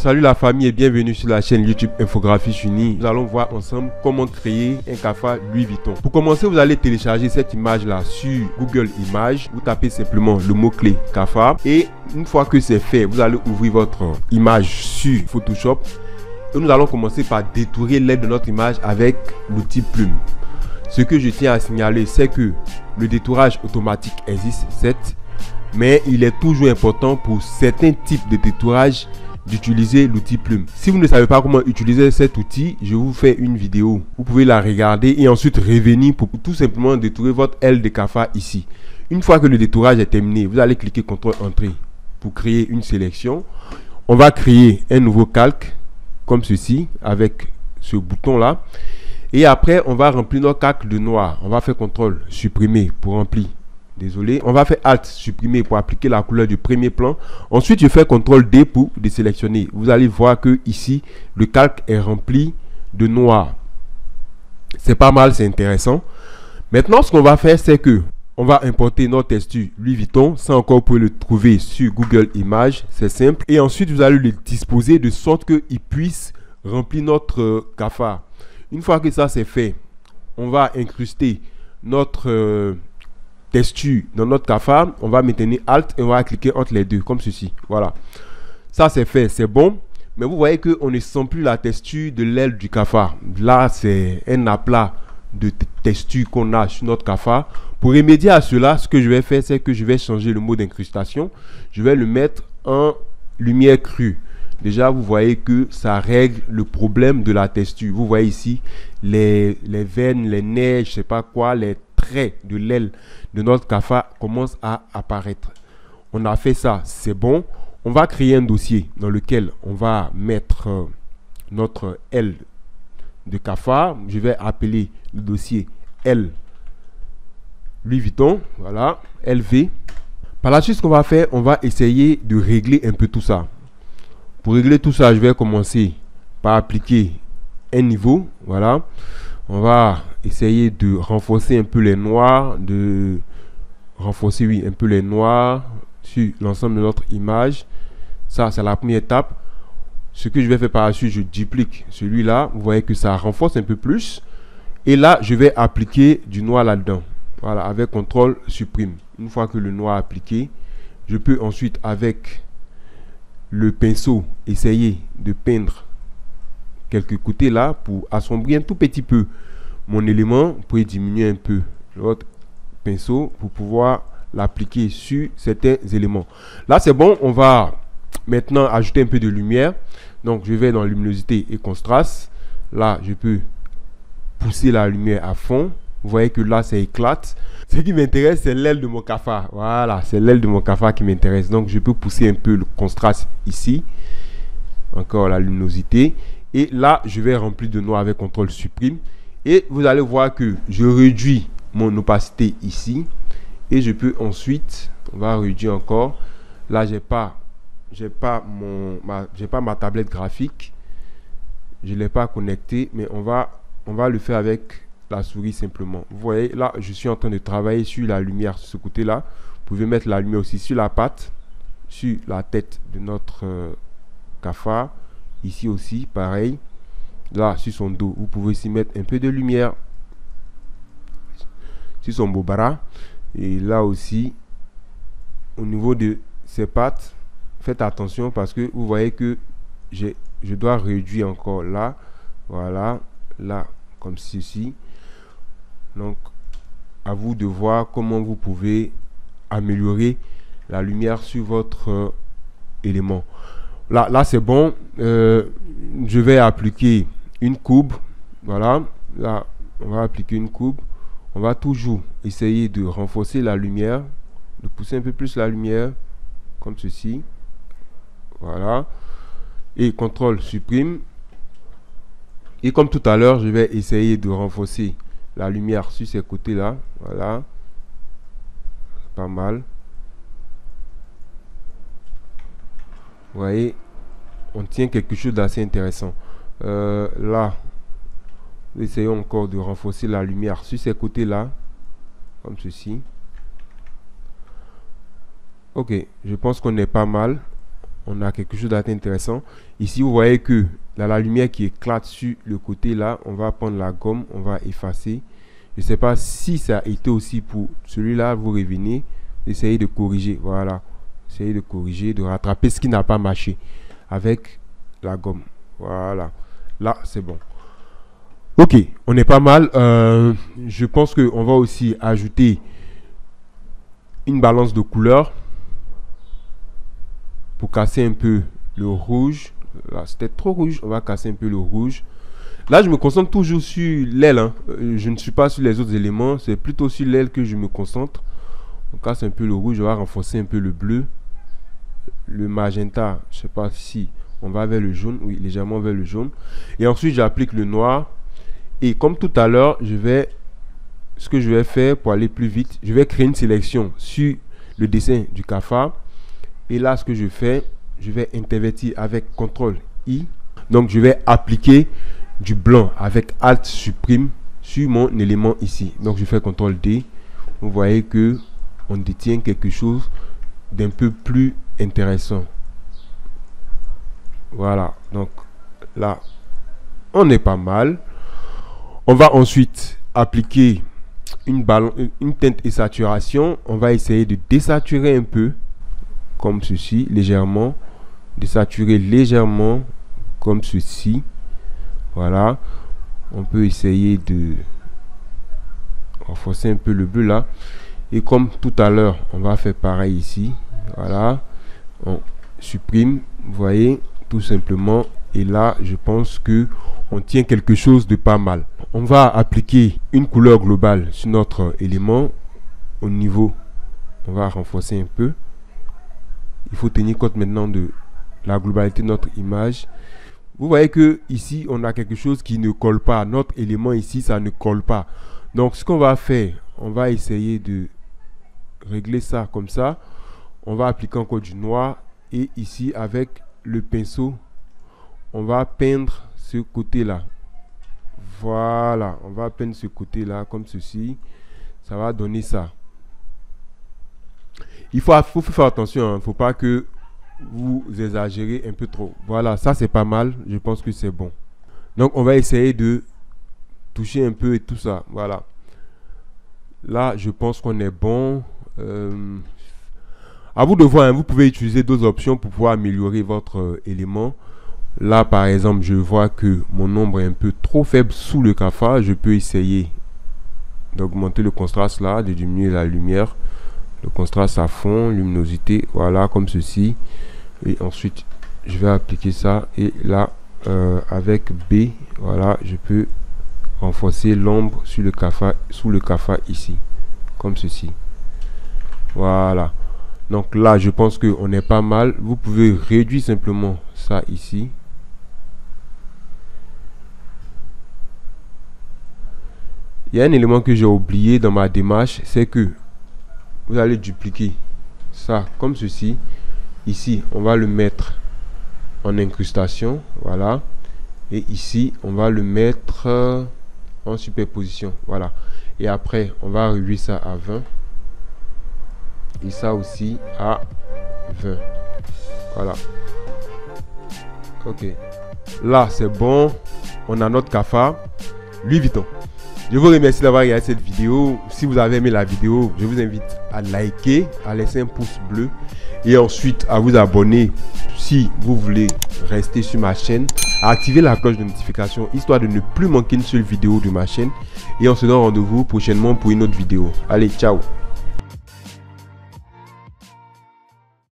Salut la famille et bienvenue sur la chaîne YouTube Infographie Unie. Nous allons voir ensemble comment créer un cafard Louis Vuitton. Pour commencer, vous allez télécharger cette image là sur Google Images. Vous tapez simplement le mot-clé cafard et une fois que c'est fait, vous allez ouvrir votre image sur Photoshop. Et nous allons commencer par détourer l'aide de notre image avec l'outil plume. Ce que je tiens à signaler, c'est que le détourage automatique existe, certes, mais il est toujours important pour certains types de détourage d'utiliser l'outil plume. Si vous ne savez pas comment utiliser cet outil, je vous fais une vidéo. Vous pouvez la regarder et ensuite revenir pour tout simplement détourer votre aile de cafard ici. Une fois que le détourage est terminé, vous allez cliquer CTRL Entrée pour créer une sélection. On va créer un nouveau calque comme ceci avec ce bouton là. Et après, on va remplir notre calque de noir. On va faire CTRL Supprimer pour remplir. Désolé, on va faire Alt supprimer pour appliquer la couleur du premier plan. Ensuite, je fais CTRL D pour désélectionner. Vous allez voir que ici, le calque est rempli de noir. C'est pas mal, c'est intéressant. Maintenant, ce qu'on va faire, c'est que on va importer notre texture Louis Vuitton. Ça encore, vous pouvez le trouver sur Google Images. C'est simple. Et ensuite, vous allez le disposer de sorte qu'il puisse remplir notre cafard. Une fois que ça c'est fait, on va incruster notre texture dans notre cafard. On va maintenir Alt et on va cliquer entre les deux comme ceci. Voilà, ça c'est fait, c'est bon. Mais vous voyez que on ne sent plus la texture de l'aile du cafard. Là c'est un aplat de texture qu'on a sur notre cafard. Pour remédier à cela, ce que je vais faire, c'est que je vais changer le mode d'incrustation. Je vais le mettre en lumière crue. Déjà, vous voyez que ça règle le problème de la texture. Vous voyez ici les veines, les neiges, je sais pas quoi, les traits de l'aile de notre cafard commencent à apparaître. On a fait ça, c'est bon. On va créer un dossier dans lequel on va mettre notre aile de cafard. Je vais appeler le dossier L Louis Vuitton. Voilà, LV. Par la suite, ce qu'on va faire, on va essayer de régler un peu tout ça. Pour régler tout ça, je vais commencer par appliquer un niveau. Voilà. On va essayer de renforcer un peu les noirs. Renforcer, oui, un peu les noirs sur l'ensemble de notre image. Ça, c'est la première étape. Ce que je vais faire par la suite, je duplique celui-là. Vous voyez que ça renforce un peu plus. Et là, je vais appliquer du noir là-dedans. Voilà, avec CTRL Supprime. Une fois que le noir est appliqué, je peux ensuite, avec le pinceau, essayer de peindre quelques côtés là pour assombrir un tout petit peu mon élément. Vous pouvez diminuer un peu votre pinceau pour pouvoir l'appliquer sur certains éléments. Là c'est bon, on va maintenant ajouter un peu de lumière. Donc je vais dans luminosité et contraste. Là je peux pousser la lumière à fond. Vous voyez que là ça éclate. Ce qui m'intéresse, c'est l'aile de mon cafard. Voilà, c'est l'aile de mon cafard qui m'intéresse. Donc, je peux pousser un peu le contraste ici. Encore la luminosité. Et là, je vais remplir de noir avec CTRL Supprime. Et vous allez voir que je réduis mon opacité ici. Et je peux ensuite, on va réduire encore. Là, j'ai pas ma tablette graphique. Je ne l'ai pas connectée, mais on va le faire avec la souris simplement. Vous voyez là, je suis en train de travailler sur la lumière sur ce côté là. Vous pouvez mettre la lumière aussi sur la patte, sur la tête de notre cafard. Ici aussi pareil, là sur son dos. Vous pouvez aussi mettre un peu de lumière sur son beau bras. Et là aussi au niveau de ses pattes, faites attention parce que vous voyez que je dois réduire encore là. Voilà, là comme ceci. Donc, à vous de voir comment vous pouvez améliorer la lumière sur votre élément. Là c'est bon. Je vais appliquer une courbe. Voilà. Là, on va appliquer une courbe. On va toujours essayer de renforcer la lumière, de pousser un peu plus la lumière, comme ceci. Voilà. Et CTRL Supprime. Et comme tout à l'heure, je vais essayer de renforcer la lumière sur ces côtés là. Voilà, pas mal. Vous voyez, on tient quelque chose d'assez intéressant. Là, essayons encore de renforcer la lumière sur ces côtés là, comme ceci. Ok, je pense qu'on est pas mal. on a quelque chose d'assez intéressant. Ici, vous voyez que la lumière qui éclate sur le côté là, on va prendre la gomme, on va effacer. Je ne sais pas si ça a été aussi pour celui-là. Vous revenez, essayez de corriger. Voilà, essayez de corriger, de rattraper ce qui n'a pas marché avec la gomme. Voilà, là c'est bon. Ok, on est pas mal. Je pense qu'on va aussi ajouter une balance de couleurs pour casser un peu le rouge. Là, c'était trop rouge. On va casser un peu le rouge. Là, je me concentre toujours sur l'aile. Hein. Je ne suis pas sur les autres éléments. C'est plutôt sur l'aile que je me concentre. On casse un peu le rouge. On va renforcer un peu le bleu. Le magenta, je ne sais pas si on va vers le jaune. Oui, légèrement vers le jaune. Et ensuite, j'applique le noir. Et comme tout à l'heure, ce que je vais faire pour aller plus vite, je vais créer une sélection sur le dessin du cafard. Et là, ce que je fais, je vais intervertir avec CTRL-I. Donc, je vais appliquer du blanc avec Alt supprime sur mon élément ici. Donc, je fais CTRL-D. Vous voyez que on détient quelque chose d'un peu plus intéressant. Voilà. Donc, là, on est pas mal. On va ensuite appliquer une teinte et saturation. On va essayer de désaturer un peu, comme ceci, légèrement. Désaturer légèrement, comme ceci. Voilà. On peut essayer de renforcer un peu le bleu là. Et comme tout à l'heure, on va faire pareil ici. Voilà. On supprime, vous voyez, tout simplement. Et là, je pense que on tient quelque chose de pas mal. On va appliquer une couleur globale sur notre élément. Au niveau, on va renforcer un peu. Il faut tenir compte maintenant de la globalité de notre image. Vous voyez que ici, on a quelque chose qui ne colle pas. Notre élément ici, ça ne colle pas. Donc, ce qu'on va faire, on va essayer de régler ça comme ça. On va appliquer encore du noir. Et ici, avec le pinceau, on va peindre ce côté-là. Voilà, on va peindre ce côté-là comme ceci. Ça va donner ça. Il faut faire attention, il ne faut pas que vous exagérez un peu trop. Voilà, ça c'est pas mal. Je pense que c'est bon. Donc, on va essayer de toucher un peu et tout ça. Voilà. Là, je pense qu'on est bon. À vous de voir, hein, vous pouvez utiliser d'autres options pour pouvoir améliorer votre élément. Là, par exemple, je vois que mon ombre est un peu trop faible sous le cafard. Je peux essayer d'augmenter le contraste là, de diminuer la lumière. Le contraste à fond, luminosité, voilà, comme ceci. Et ensuite, je vais appliquer ça. Et là, avec B, voilà, je peux renforcer l'ombre sur le cafard, sous le cafard ici. Comme ceci. Voilà. Donc là, je pense qu'on est pas mal. Vous pouvez réduire simplement ça ici. Il y a un élément que j'ai oublié dans ma démarche, c'est que vous allez dupliquer ça comme ceci. Ici, on va le mettre en incrustation. Voilà. Et ici, on va le mettre en superposition. Voilà. Et après, on va réduire ça à 20. Et ça aussi à 20. Voilà. Ok. Là, c'est bon. On a notre cafard Louis Vuitton. Je vous remercie d'avoir regardé cette vidéo. Si vous avez aimé la vidéo, je vous invite à liker, à laisser un pouce bleu et ensuite à vous abonner si vous voulez rester sur ma chaîne, à activer la cloche de notification histoire de ne plus manquer une seule vidéo de ma chaîne. Et on se donne rendez-vous prochainement pour une autre vidéo. Allez, ciao!